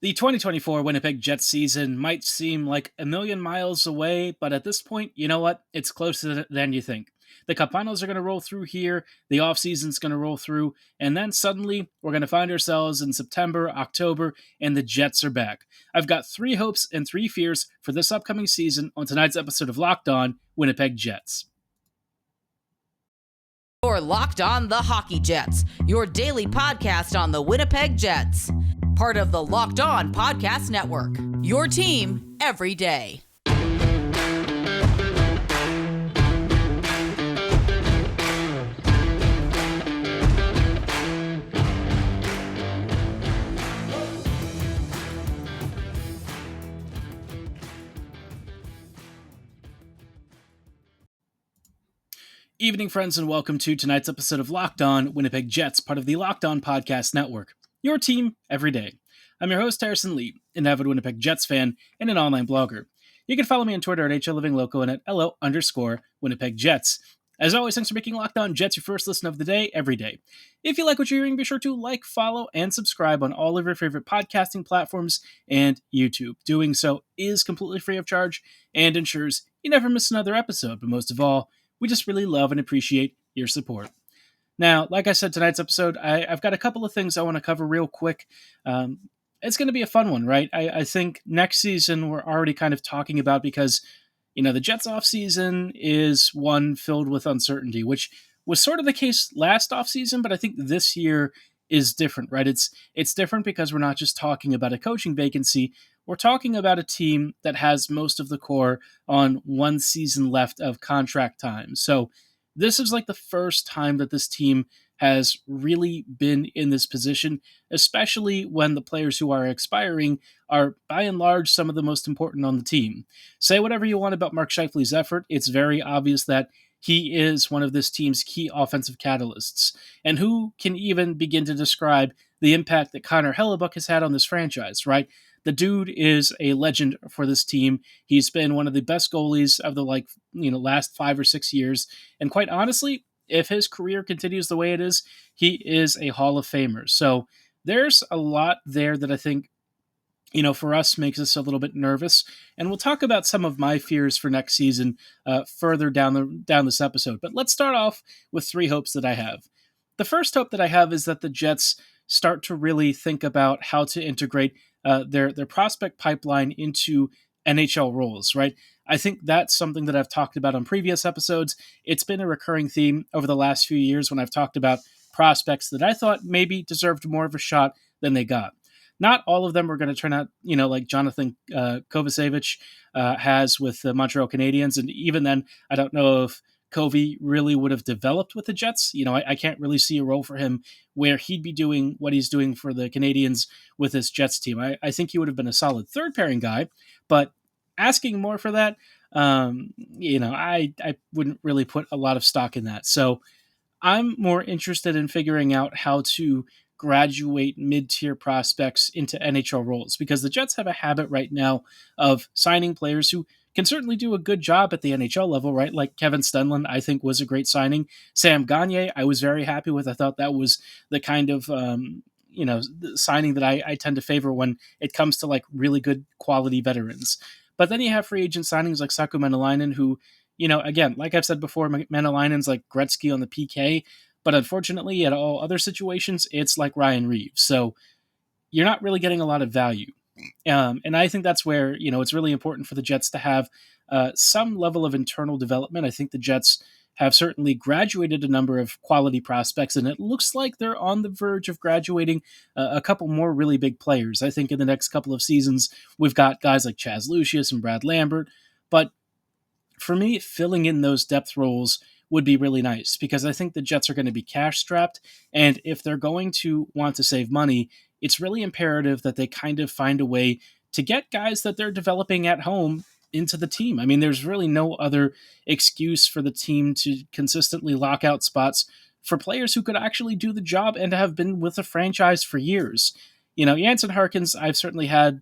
The 2024 Winnipeg Jets season might seem like a million miles away, but at this point, you know what? It's closer than you think. The Cup Finals are going to roll through here, the offseason's going to roll through, and then suddenly we're going to find ourselves in September, October, and the Jets are back. I've got 3 hopes and 3 fears for this upcoming season on tonight's episode of Locked On Winnipeg Jets. You're Locked On the Hockey Jets, your daily podcast on the Winnipeg Jets. Part of the Locked On Podcast Network, your team every day. Evening, friends, and welcome to tonight's episode of Locked On Winnipeg Jets, part of the Locked On Podcast Network, your team every day. I'm your host, Harrison Lee, an avid Winnipeg Jets fan and an online blogger. You can follow me on Twitter at HLLivingLoco and at LO_Winnipeg Jets. As always, thanks for making Locked On Jets your first listen of the day every day. If you like what you're hearing, be sure to like, follow, and subscribe on all of your favorite podcasting platforms and YouTube. Doing so is completely free of charge and ensures you never miss another episode, but most of all, we just really love and appreciate your support. Now, like I said, tonight's episode, I've got a couple of things I want to cover real quick. It's going to be a fun one, right? I think next season we're already kind of talking about because, the Jets offseason is one filled with uncertainty, which was sort of the case last offseason, but I think this year is different, right? It's different because we're not just talking about a coaching vacancy. We're talking about a team that has most of the core on one season left of contract time. So this is like the first time that this team has really been in this position, especially when the players who are expiring are, by and large, some of the most important on the team. Say whatever you want about Mark Scheifele's effort. It's very obvious that he is one of this team's key offensive catalysts. And who can even begin to describe the impact that Connor Hellebuyck has had on this franchise, right? The dude is a legend for this team. He's been one of the best goalies of the last 5 or 6 years. And quite honestly, if his career continues the way it is, he is a Hall of Famer. So there's a lot there that I think, for us makes us a little bit nervous. And we'll talk about some of my fears for next season further down this episode. But let's start off with 3 hopes that I have. The first hope that I have is that the Jets start to really think about how to integrate their prospect pipeline into NHL roles, right? I think that's something that I've talked about on previous episodes. It's been a recurring theme over the last few years when I've talked about prospects that I thought maybe deserved more of a shot than they got. Not all of them were going to turn out, like Jonathan Kovacevic has with the Montreal Canadiens. And even then, I don't know if Covey really would have developed with the Jets. I can't really see a role for him where he'd be doing what he's doing for the Canadiens with this Jets team. I think he would have been a solid third pairing guy, but asking more for that, I wouldn't really put a lot of stock in that. So I'm more interested in figuring out how to graduate mid-tier prospects into NHL roles because the Jets have a habit right now of signing players who can certainly do a good job at the NHL level, right? Like Kevin Stenlund, I think was a great signing. Sam Gagner, I was very happy with. I thought that was the kind of signing that I tend to favor when it comes to like really good quality veterans. But then you have free agent signings like Saku Menelainen, who, again, like I've said before, Menelainen's like Gretzky on the PK, but unfortunately, at all other situations, it's like Ryan Reeves. So you're not really getting a lot of value. And I think that's where, it's really important for the Jets to have some level of internal development. I think the Jets have certainly graduated a number of quality prospects, and it looks like they're on the verge of graduating a couple more really big players. I think in the next couple of seasons, we've got guys like Chaz Lucius and Brad Lambert. But for me, filling in those depth roles would be really nice because I think the Jets are going to be cash strapped. And if they're going to want to save money, it's really imperative that they kind of find a way to get guys that they're developing at home into the team. I mean, there's really no other excuse for the team to consistently lock out spots for players who could actually do the job and have been with the franchise for years. Jansen Harkins, I've certainly had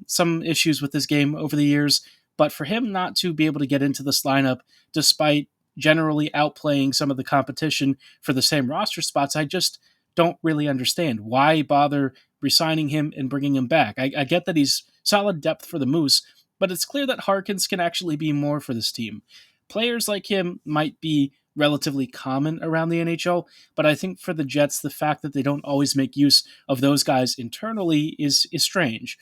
some issues with this game over the years, but for him not to be able to get into this lineup despite generally outplaying some of the competition for the same roster spots, I just don't really understand. Why bother resigning him and bringing him back. I get that he's solid depth for the Moose, but it's clear that Harkins can actually be more for this team. Players like him might be relatively common around the NHL, but I think for the Jets, the fact that they don't always make use of those guys internally is strange.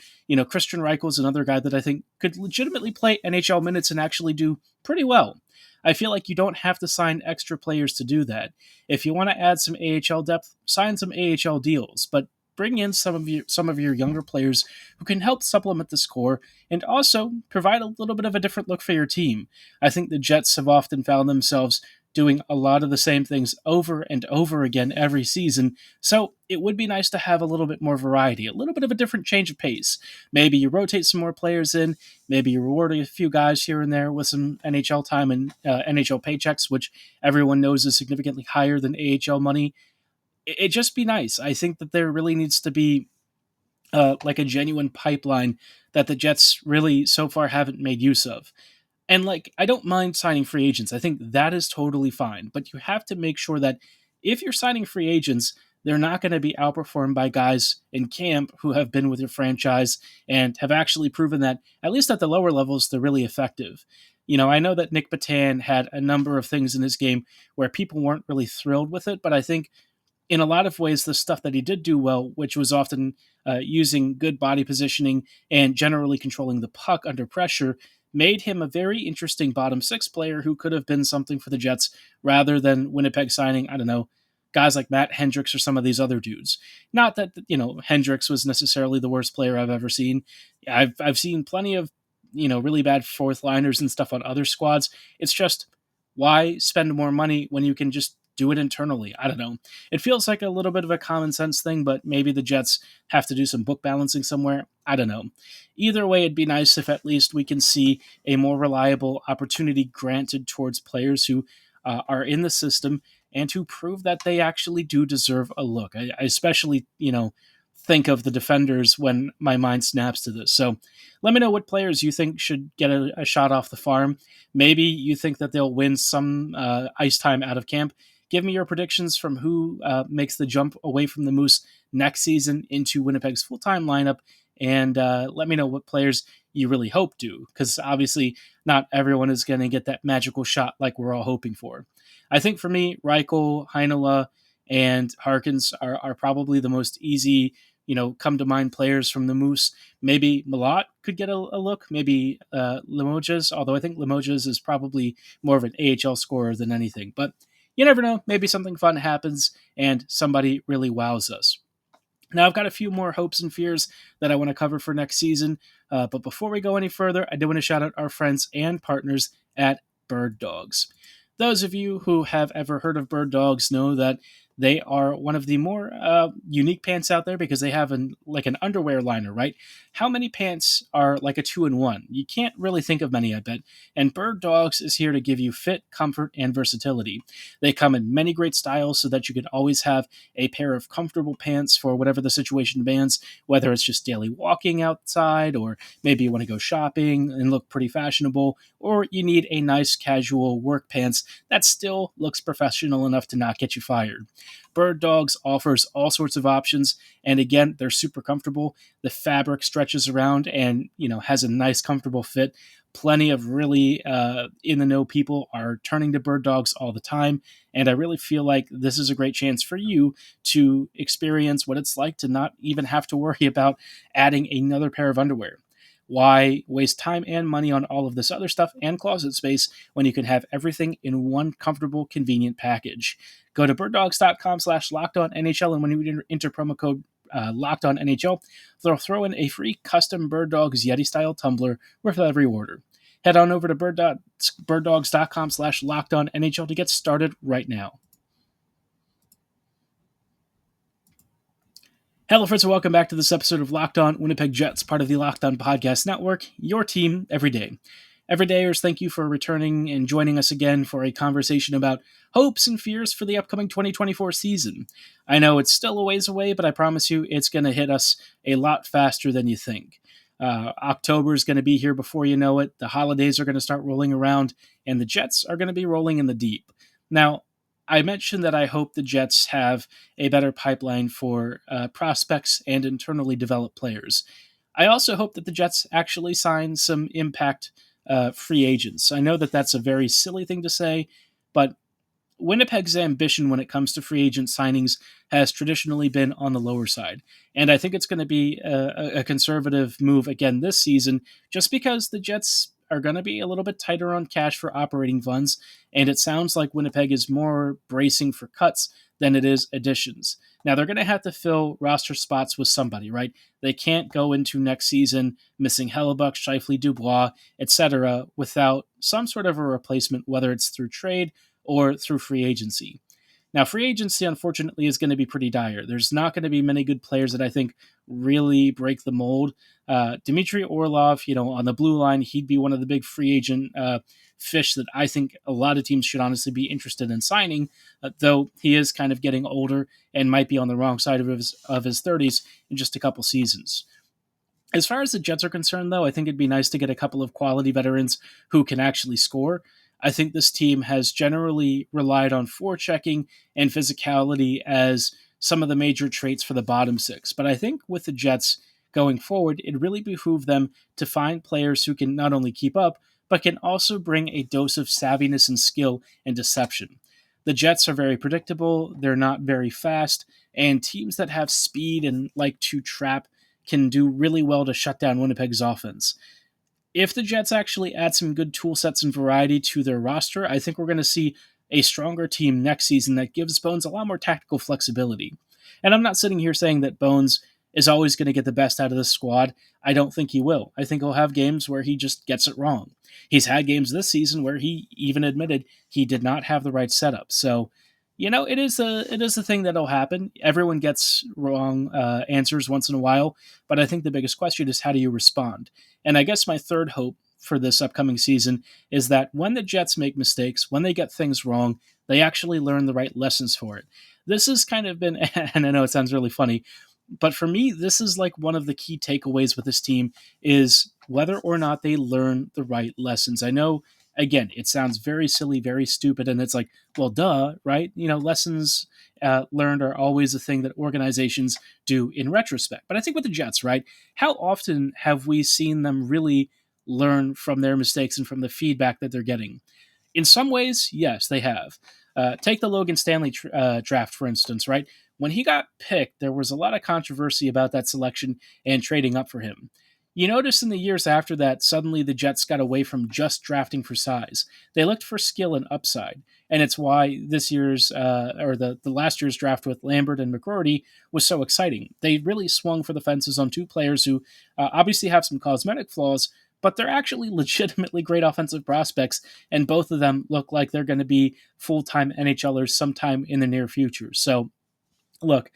Christian Reichel is another guy that I think could legitimately play NHL minutes and actually do pretty well. I feel like you don't have to sign extra players to do that. If you want to add some AHL depth, sign some AHL deals, but bring in some of your younger players who can help supplement the score and also provide a little bit of a different look for your team. I think the Jets have often found themselves doing a lot of the same things over and over again every season, so it would be nice to have a little bit more variety, a little bit of a different change of pace. Maybe you rotate some more players in, maybe you reward a few guys here and there with some NHL time and NHL paychecks, which everyone knows is significantly higher than AHL money. It'd just be nice. I think that there really needs to be like a genuine pipeline that the Jets really so far haven't made use of. And I don't mind signing free agents. I think that is totally fine. But you have to make sure that if you're signing free agents, they're not going to be outperformed by guys in camp who have been with your franchise and have actually proven that, at least at the lower levels, they're really effective. I know that Nick Patan had a number of things in his game where people weren't really thrilled with it, but I think in a lot of ways, the stuff that he did do well, which was often using good body positioning and generally controlling the puck under pressure, made him a very interesting bottom six player who could have been something for the Jets rather than Winnipeg signing, I don't know, guys like Matt Hendricks or some of these other dudes. Not that, Hendricks was necessarily the worst player I've ever seen. I've seen plenty of, really bad fourth liners and stuff on other squads. It's just, why spend more money when you can just do it internally? I don't know. It feels like a little bit of a common sense thing, but maybe the Jets have to do some book balancing somewhere. I don't know. Either way, it'd be nice if at least we can see a more reliable opportunity granted towards players who are in the system and to prove that they actually do deserve a look. I especially, think of the defenders when my mind snaps to this. So let me know what players you think should get a shot off the farm. Maybe you think that they'll win some ice time out of camp. Give me your predictions from who makes the jump away from the Moose next season into Winnipeg's full-time lineup, and let me know what players you really hope do, because obviously not everyone is going to get that magical shot like we're all hoping for. I think for me, Reichel, Heinola, and Harkins are probably the most easy, come-to-mind players from the Moose. Maybe Malott could get a look, maybe Limoges, although I think Limoges is probably more of an AHL scorer than anything, but you never know, maybe something fun happens and somebody really wows us. Now, I've got a few more hopes and fears that I want to cover for next season, but before we go any further, I do want to shout out our friends and partners at Birddogs. Those of you who have ever heard of Birddogs know that they are one of the more unique pants out there because they have an underwear liner, right? How many pants are like a 2-in-1? You can't really think of many, I bet. And Birddogs is here to give you fit, comfort, and versatility. They come in many great styles so that you can always have a pair of comfortable pants for whatever the situation demands, whether it's just daily walking outside, or maybe you want to go shopping and look pretty fashionable, or you need a nice casual work pants that still looks professional enough to not get you fired. Birddogs offers all sorts of options, and again, they're super comfortable. The fabric stretches around and has a nice, comfortable fit. Plenty of really in-the-know people are turning to Birddogs all the time, and I really feel like this is a great chance for you to experience what it's like to not even have to worry about adding another pair of underwear. Why waste time and money on all of this other stuff and closet space when you can have everything in one comfortable, convenient package? Go to birddogs.com/lockedonnhl, and when you enter promo code LockedOnNHL, they'll throw in a free custom Birddogs Yeti-style tumbler with every order. Head on over to birddogs.com/lockedonnhl to get started right now. Hello, friends, and welcome back to this episode of Locked On Winnipeg Jets, part of the Locked On Podcast Network, your team every day. Everydayers, thank you for returning and joining us again for a conversation about hopes and fears for the upcoming 2024 season. I know it's still a ways away, but I promise you it's going to hit us a lot faster than you think. October is going to be here before you know it. The holidays are going to start rolling around, and the Jets are going to be rolling in the deep. Now, I mentioned that I hope the Jets have a better pipeline for prospects and internally developed players. I also hope that the Jets actually sign some impact free agents. I know that that's a very silly thing to say, but Winnipeg's ambition when it comes to free agent signings has traditionally been on the lower side. And I think it's going to be a conservative move again this season, just because the Jets are going to be a little bit tighter on cash for operating funds. And it sounds like Winnipeg is more bracing for cuts than it is additions. Now, they're going to have to fill roster spots with somebody, right? They can't go into next season missing Hellebuck, Scheifele, Dubois, etc., without some sort of a replacement, whether it's through trade or through free agency. Now, free agency, unfortunately, is going to be pretty dire. There's not going to be many good players that I think really break the mold. Dmitry Orlov, on the blue line, he'd be one of the big free agent fish that I think a lot of teams should honestly be interested in signing, though he is kind of getting older and might be on the wrong side of his 30s in just a couple seasons. As far as the Jets are concerned, though, I think it'd be nice to get a couple of quality veterans who can actually score. I think this team has generally relied on forechecking and physicality as some of the major traits for the bottom six. But I think with the Jets going forward, it really behooved them to find players who can not only keep up, but can also bring a dose of savviness and skill and deception. The Jets are very predictable, they're not very fast, and teams that have speed and like to trap can do really well to shut down Winnipeg's offense. If the Jets actually add some good tool sets and variety to their roster, I think we're going to see a stronger team next season that gives Bones a lot more tactical flexibility. And I'm not sitting here saying that Bones is always going to get the best out of this squad. I don't think he will. I think he'll have games where he just gets it wrong. He's had games this season where he even admitted he did not have the right setup. So, it is a thing that'll happen. Everyone gets wrong answers once in a while, but I think the biggest question is how do you respond? And I guess my third hope for this upcoming season is that when the Jets make mistakes, when they get things wrong, they actually learn the right lessons for it. This has kind of been, and I know it sounds really funny, but for me, this is like one of the key takeaways with this team is whether or not they learn the right lessons. I know, again, it sounds very silly, very stupid, and it's like, well, duh, right? Lessons learned are always a thing that organizations do in retrospect. But I think with the Jets, right, how often have we seen them really learn from their mistakes and from the feedback that they're getting? In some ways, yes, they have. Take the Logan Stanley draft, for instance, right? When he got picked, there was a lot of controversy about that selection and trading up for him. You notice in the years after that, suddenly the Jets got away from just drafting for size. They looked for skill and upside. And it's why this year's, or the last year's draft with Lambert and McGroarty was so exciting. They really swung for the fences on two players who obviously have some cosmetic flaws, but they're actually legitimately great offensive prospects, and both of them look like they're going to be full-time NHLers sometime in the near future. So, look,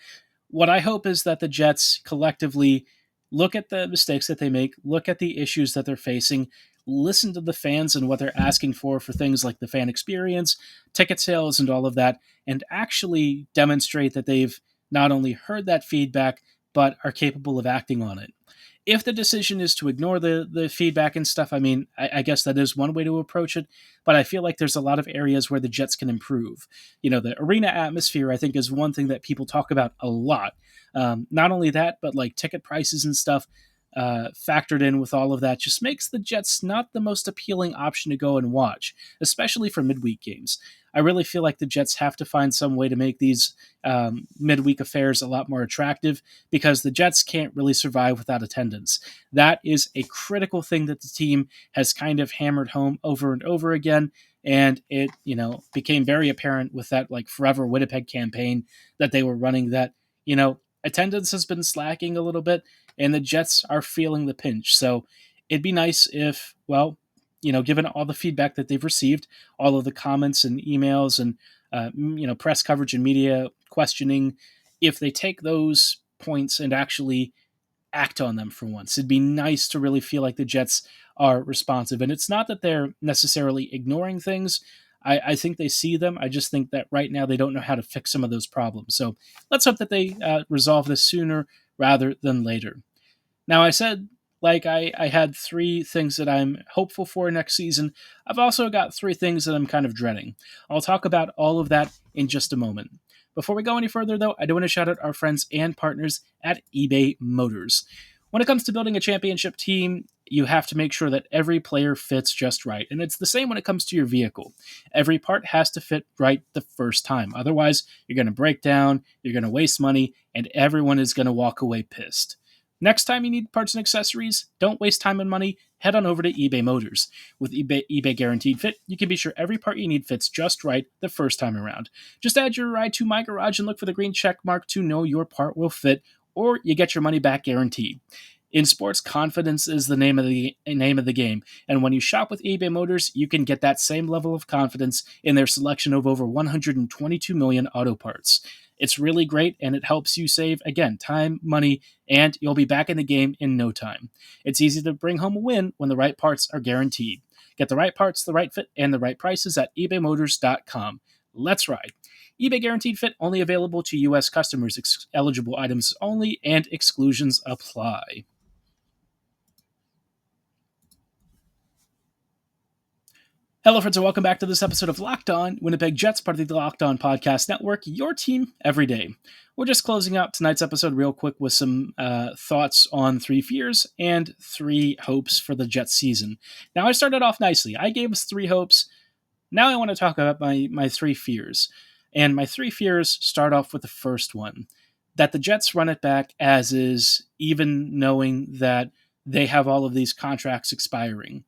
what I hope is that the Jets collectively look at the mistakes that they make, look at the issues that they're facing, listen to the fans and what they're asking for things like the fan experience, ticket sales, and all of that, and actually demonstrate that they've not only heard that feedback, but are capable of acting on it. If the decision is to ignore the feedback and stuff, I guess that is one way to approach it, but I feel like there's a lot of areas where the Jets can improve. The arena atmosphere, I think, is one thing that people talk about a lot. Not only that, but like ticket prices and stuff factored in with all of that just makes the Jets not the most appealing option to go and watch, especially for midweek games. I really feel like the Jets have to find some way to make these midweek affairs a lot more attractive because the Jets can't really survive without attendance. That is a critical thing that the team has kind of hammered home over and over again. And it, became very apparent with that like Forever Winnipeg campaign that they were running that, attendance has been slacking a little bit and the Jets are feeling the pinch. So it'd be nice if, given all the feedback that they've received, all of the comments and emails and, press coverage and media questioning, if they take those points and actually act on them for once. It'd be nice to really feel like the Jets are responsive. And it's not that they're necessarily ignoring things. I think they see them. I just think that right now they don't know how to fix some of those problems. So let's hope that they resolve this sooner rather than later. Now, I said like I had 3 things that I'm hopeful for next season, I've also got 3 things that I'm kind of dreading. I'll talk about all of that in just a moment. Before we go any further, though, I do want to shout out our friends and partners at eBay Motors. When it comes to building a championship team, you have to make sure that every player fits just right. And it's the same when it comes to your vehicle. Every part has to fit right the first time. Otherwise, you're going to break down, you're going to waste money, and everyone is going to walk away pissed. Next time you need parts and accessories, don't waste time and money. Head on over to eBay Motors. With eBay Guaranteed Fit, you can be sure every part you need fits just right the first time around. Just add your ride to My Garage and look for the green check mark to know your part will fit, or you get your money back guaranteed. In sports, confidence is the name of the game, and when you shop with eBay Motors, you can get that same level of confidence in their selection of over 122 million auto parts. It's really great, and it helps you save, again, time, money, and you'll be back in the game in no time. It's easy to bring home a win when the right parts are guaranteed. Get the right parts, the right fit, and the right prices at ebaymotors.com. Let's ride. eBay Guaranteed Fit only available to U.S. customers. Eligible items only, and exclusions apply. Hello, friends, and welcome back to this episode of Locked On Winnipeg Jets, part of the Locked On Podcast Network, your team every day. We're just closing out tonight's episode real quick with some thoughts on 3 fears and 3 hopes for the Jets season. Now, I started off nicely. I gave us 3 hopes. Now I want to talk about my 3 fears. And my 3 fears start off with the first one, that the Jets run it back as is, even knowing that they have all of these contracts expiring.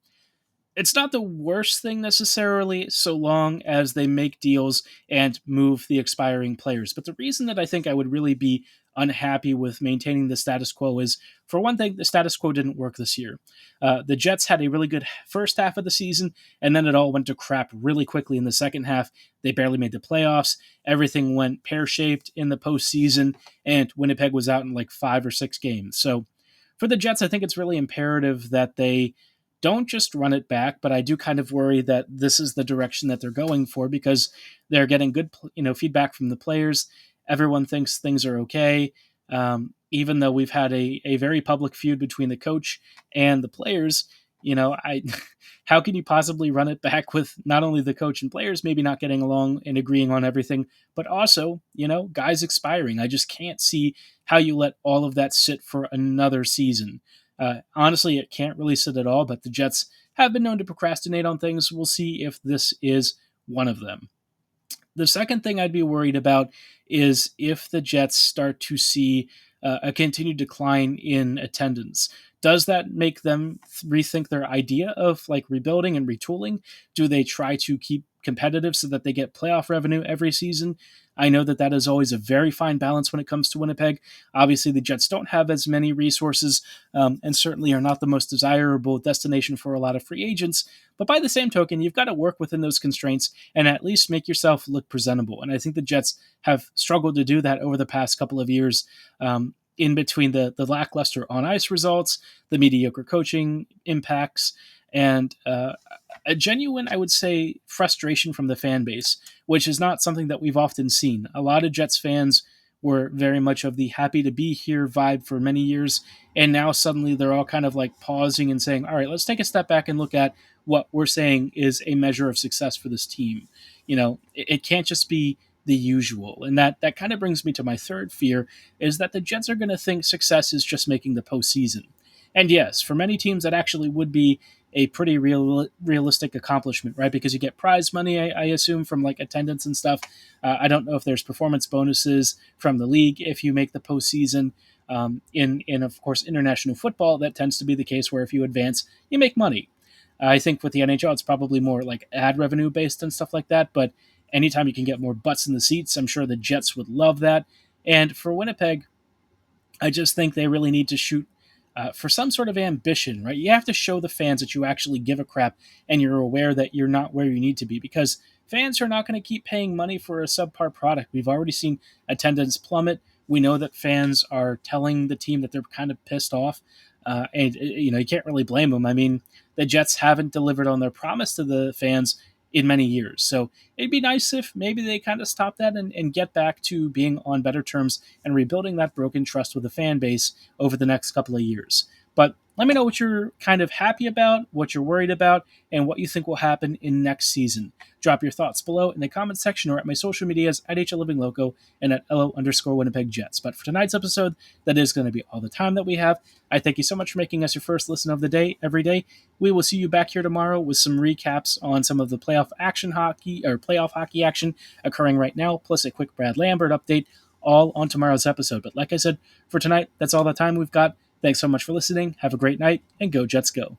It's not the worst thing necessarily, so long as they make deals and move the expiring players. But the reason that I think I would really be unhappy with maintaining the status quo is, for one thing, the status quo didn't work this year. The Jets had a really good first half of the season, and then it all went to crap really quickly in the second half. They barely made the playoffs. Everything went pear-shaped in the postseason, and Winnipeg was out in like 5 or 6 games. So for the Jets, I think it's really imperative that they don't just run it back, but I do kind of worry that this is the direction that they're going for, because they're getting good, feedback from the players. Everyone thinks things are okay, even though we've had a very public feud between the coach and the players. How can you possibly run it back with not only the coach and players maybe not getting along and agreeing on everything, but also, guys expiring? I just can't see how you let all of that sit for another season. Honestly, it can't really sit at all, but the Jets have been known to procrastinate on things. We'll see if this is one of them. The second thing I'd be worried about is if the Jets start to see a continued decline in attendance. Does that make them rethink their idea of rebuilding and retooling? Do they try to keep competitive so that they get playoff revenue every season? I know that is always a very fine balance when it comes to Winnipeg. Obviously, the Jets don't have as many resources and certainly are not the most desirable destination for a lot of free agents. But by the same token, you've got to work within those constraints and at least make yourself look presentable. And I think the Jets have struggled to do that over the past couple of years. In between the lackluster on-ice results, the mediocre coaching impacts, and a genuine, I would say, frustration from the fan base, which is not something that we've often seen. A lot of Jets fans were very much of the happy to be here vibe for many years, and now suddenly they're all kind of pausing and saying, all right, let's take a step back and look at what we're saying is a measure of success for this team. It can't just be the usual. And that kind of brings me to my third fear, is that the Jets are going to think success is just making the postseason. And yes, for many teams, that actually would be a pretty realistic accomplishment, right? Because you get prize money, I assume, from attendance and stuff. I don't know if there's performance bonuses from the league if you make the postseason. In of course, international football, that tends to be the case where if you advance, you make money. I think with the NHL, it's probably more ad revenue based and stuff like that. But anytime you can get more butts in the seats, I'm sure the Jets would love that. And for Winnipeg, I just think they really need to shoot for some sort of ambition, right? You have to show the fans that you actually give a crap and you're aware that you're not where you need to be, because fans are not going to keep paying money for a subpar product. We've already seen attendance plummet. We know that fans are telling the team that they're kind of pissed off. And you can't really blame them. I mean, the Jets haven't delivered on their promise to the fans in many years. So it'd be nice if maybe they kind of stop that and get back to being on better terms and rebuilding that broken trust with the fan base over the next couple of years. But Let me know what you're kind of happy about, what you're worried about, and what you think will happen in next season. Drop your thoughts below in the comment section or at my social medias at HLivingLoco and at LO_Winnipeg Jets. But for tonight's episode, that is going to be all the time that we have. I thank you so much for making us your first listen of the day every day. We will see you back here tomorrow with some recaps on some of the playoff hockey action occurring right now, plus a quick Brad Lambert update, all on tomorrow's episode. But like I said, for tonight, that's all the time we've got. Thanks so much for listening. Have a great night, and go Jets go.